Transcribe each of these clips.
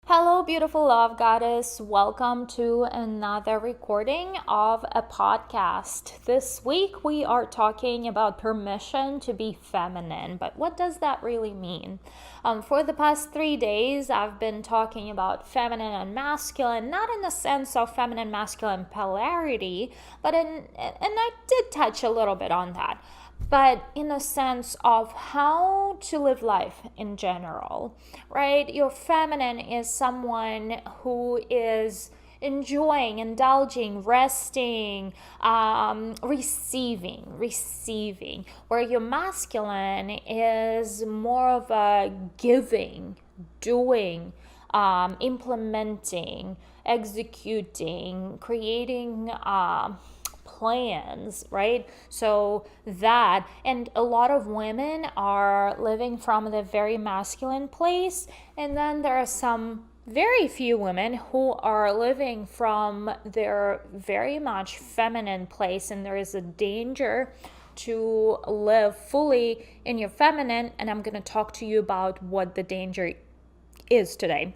Hello, beautiful love goddess. Welcome to another recording of a podcast. This week we are talking about permission to be feminine, but what does that really mean? For the past 3 days, I've been talking about feminine and masculine, not in the sense of feminine masculine polarity, and I did touch a little bit on that, but in a sense of how to live life in general, right? Your feminine is someone who is enjoying, indulging, resting, receiving, where your masculine is more of a giving, doing, implementing, executing, creating, plans, right? So that, and a lot of women are living from the very masculine place, and then there are some very few women who are living from their very much feminine place, and there is a danger to live fully in your feminine, and I'm going to talk to you about what the danger is today.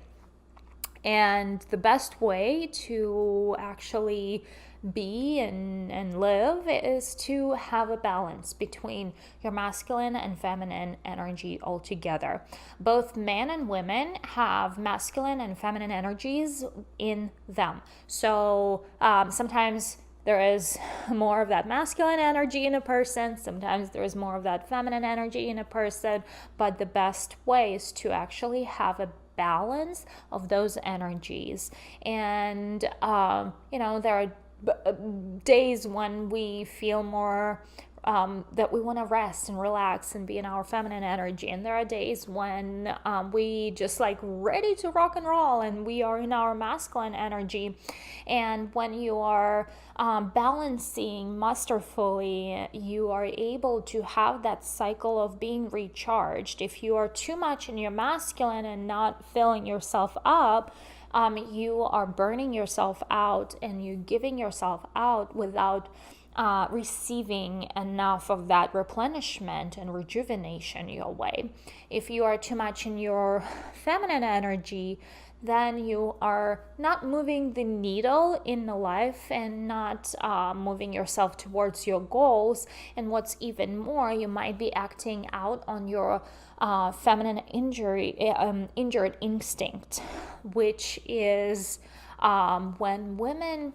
And the best way to actually be and live is to have a balance between your masculine and feminine energy altogether. Both men and women have masculine and feminine energies in them. So sometimes there is more of that masculine energy in a person, sometimes there is more of that feminine energy in a person, but the best way is to actually have a balance of those energies. And there are days when we feel more that we want to rest and relax and be in our feminine energy, and there are days when we just like ready to rock and roll and we are in our masculine energy. And when you are balancing masterfully, you are able to have that cycle of being recharged. If you are too much in your masculine and not filling yourself up, you are burning yourself out, and you're giving yourself out without receiving enough of that replenishment and rejuvenation your way. If you are too much in your feminine energy, then you are not moving the needle in the life and not moving yourself towards your goals. And what's even more, you might be acting out on your feminine injured instinct, which is when women.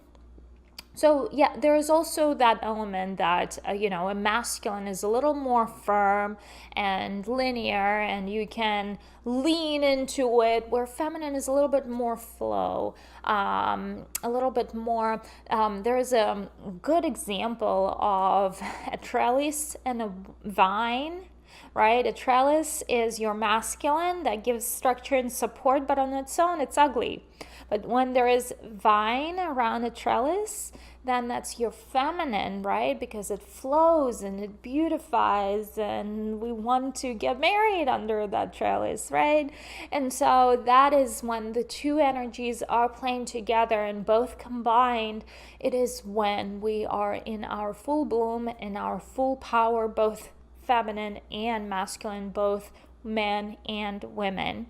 So yeah, there is also that element that, a masculine is a little more firm and linear, and you can lean into it, where feminine is a little bit more flow, a little bit more. There's a good example of a trellis and a vine. Right? A trellis is your masculine that gives structure and support, but on its own, it's ugly. But when there is vine around a trellis, then that's your feminine, right? Because it flows and it beautifies, and we want to get married under that trellis, right? And so that is when the two energies are playing together and both combined. It is when we are in our full bloom, in our full power, both feminine and masculine, both men and women,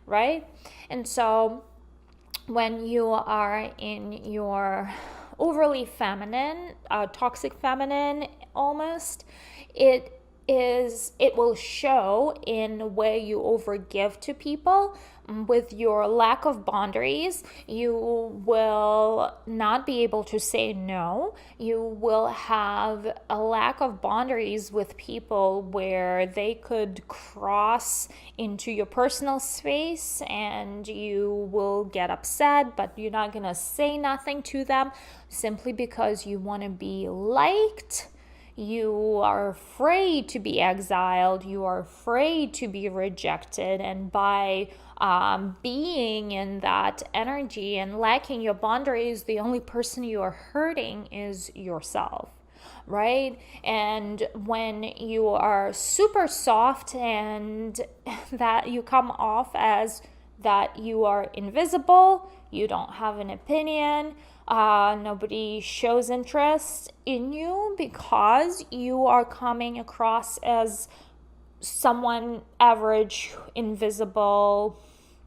right? And so when you are in your overly feminine, toxic feminine almost, it will show in the way you overgive to people. With your lack of boundaries, you will not be able to say no. You will have a lack of boundaries with people where they could cross into your personal space, and you will get upset, but you're not going to say nothing to them simply because you want to be liked. You are afraid to be exiled. You are afraid to be rejected. And by being in that energy and lacking your boundaries, the only person you are hurting is yourself, right? And when you are super soft and that you come off as that you are invisible, you don't have an opinion, nobody shows interest in you because you are coming across as someone average, invisible,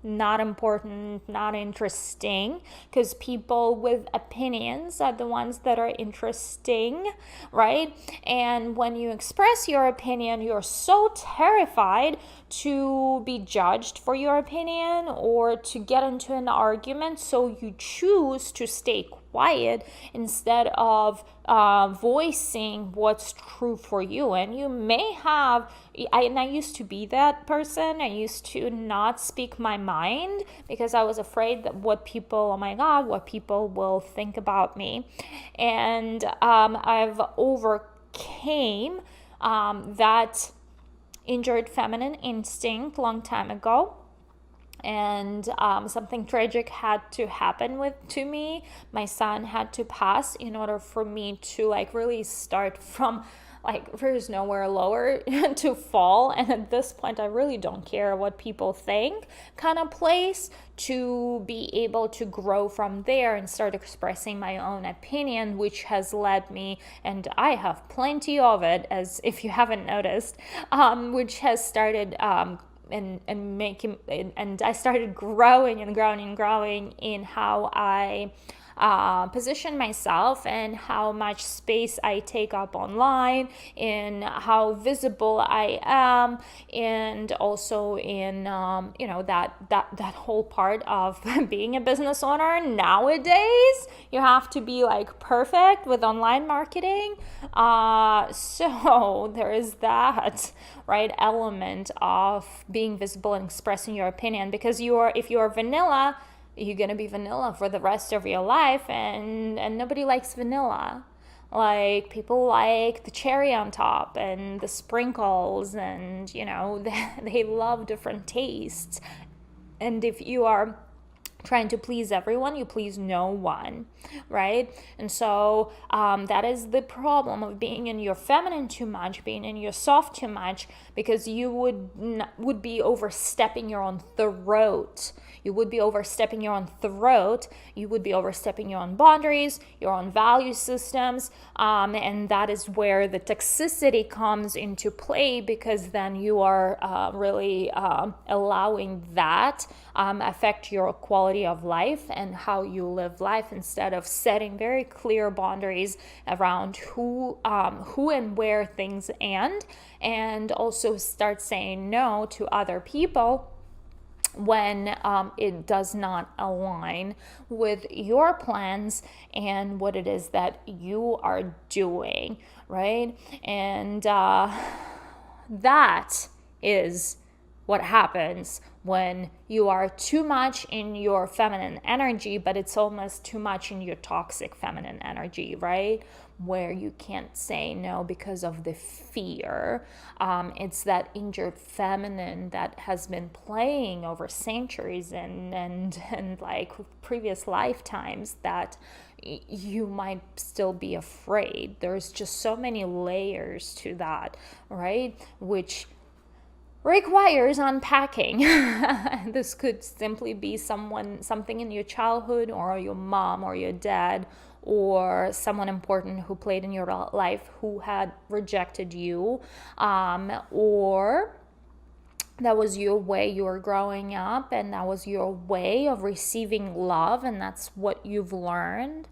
not important, not interesting, because people with opinions are the ones that are interesting, right? And when you express your opinion, you're so terrified to be judged for your opinion or to get into an argument, so you choose to stay quiet instead of voicing what's true for you. And you may have, I used to be that person. I used to not speak my mind because I was afraid that what people will think about me. And I've overcame that injured feminine instinct long time ago, and something tragic had to happen to me. My son had to pass in order for me to really start from there's nowhere lower to fall. And at this point, I really don't care what people think kind of place, to be able to grow from there and start expressing my own opinion, which has led me, and I have plenty of it, as if you haven't noticed, which has started and I started growing in how I position myself and how much space I take up online, in how visible I am, and also in that whole part of being a business owner. Nowadays, you have to be perfect with online marketing. So there is that element of being visible and expressing your opinion, because if you're vanilla, you're going to be vanilla for the rest of your life, and nobody likes vanilla. People like the cherry on top and the sprinkles, and they love different tastes. And if you are trying to please everyone, you please no one, right? And so that is the problem of being in your feminine too much, being in your soft too much, because you would be overstepping your own throat. You would be overstepping your own throat. You would be overstepping your own boundaries, your own value systems, and that is where the toxicity comes into play, because then you are really allowing that affect your quality of life and how you live life, instead of setting very clear boundaries around who and where things end, and also start saying no to other people when it does not align with your plans and what it is that you are doing, right? And that is what happens when you are too much in your feminine energy, but it's almost too much in your toxic feminine energy, right? Where you can't say no because of the fear. It's that injured feminine that has been playing over centuries and previous lifetimes, that you might still be afraid. There's just so many layers to that, right? Which requires unpacking. This could simply be something in your childhood, or your mom or your dad, or someone important who played in your life who had rejected you, or that was your way you were growing up, and that was your way of receiving love, and that's what you've learned.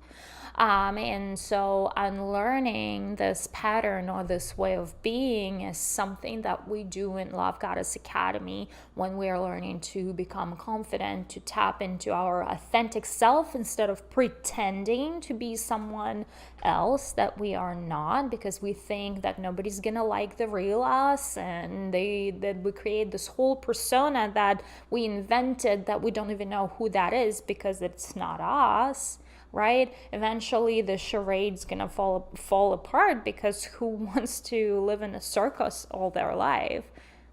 And so unlearning this pattern or this way of being is something that we do in Love Goddess Academy, when we are learning to become confident, to tap into our authentic self instead of pretending to be someone else that we are not, because we think that nobody's gonna like the real us, and that we create this whole persona that we invented that we don't even know who that is, because it's not us. Right? Eventually the charade's gonna fall apart, because who wants to live in a circus all their life?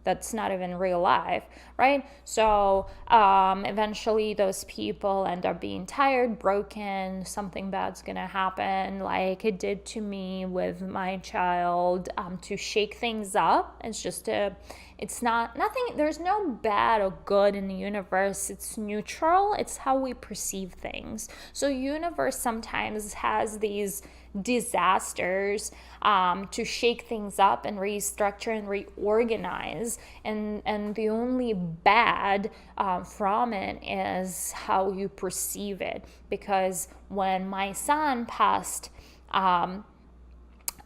That's not even real life, right? So eventually those people end up being tired, broken, something bad's gonna happen, like it did to me with my child. To shake things up, it's nothing, there's no bad or good in the universe. It's neutral. It's how we perceive things. So universe sometimes has these disasters, to shake things up and restructure and reorganize. And the only bad from it is how you perceive it. Because when my son passed,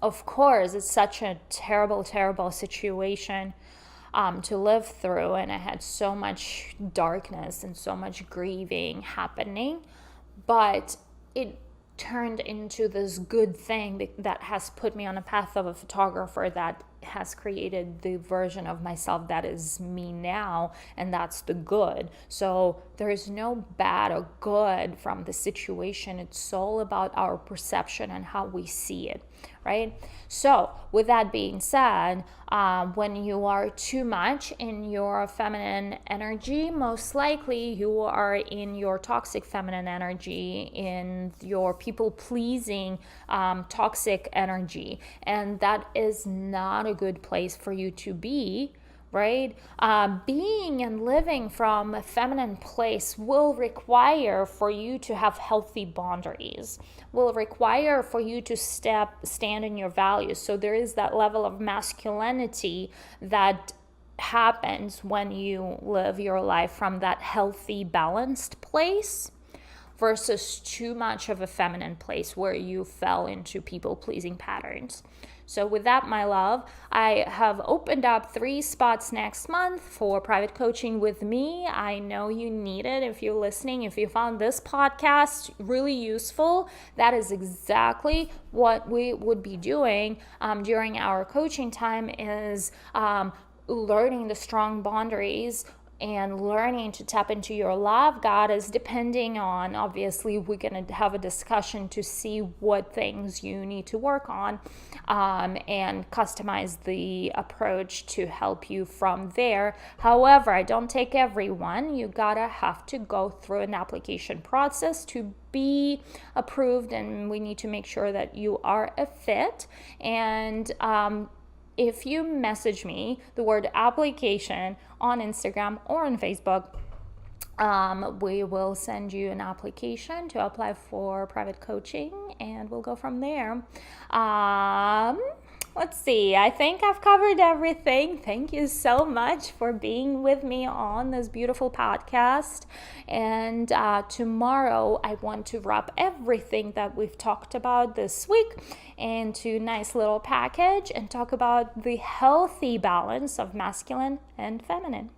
of course, it's such a terrible, terrible situation to live through, and I had so much darkness and so much grieving happening, but it turned into this good thing that has put me on a path of a photographer that has created the version of myself that is me now, and that's the good. So there is no bad or good from the situation. It's all about our perception and how we see it, right? So with that being said, when you are too much in your feminine energy, most likely you are in your toxic feminine energy, in your people-pleasing toxic energy, and that is not a good place for you to be, right? Being and living from a feminine place will require for you to have healthy boundaries, will require for you to stand in your values. So there is that level of masculinity that happens when you live your life from that healthy, balanced place, versus too much of a feminine place where you fell into people-pleasing patterns. So with that, my love, I have opened up 3 spots next month for private coaching with me. I know you need it. If you're listening, if you found this podcast really useful, that is exactly what we would be doing during our coaching time, is learning the strong boundaries and learning to tap into your love goddess, depending on, obviously, we're going to have a discussion to see what things you need to work on, and customize the approach to help you from there. However, I don't take everyone. You gotta have to go through an application process to be approved, and we need to make sure that you are a fit. And if you message me the word application on Instagram or on Facebook, we will send you an application to apply for private coaching, and we'll go from there. Let's see, I think I've covered everything. Thank you so much for being with me on this beautiful podcast. And tomorrow I want to wrap everything that we've talked about this week into a nice little package and talk about the healthy balance of masculine and feminine.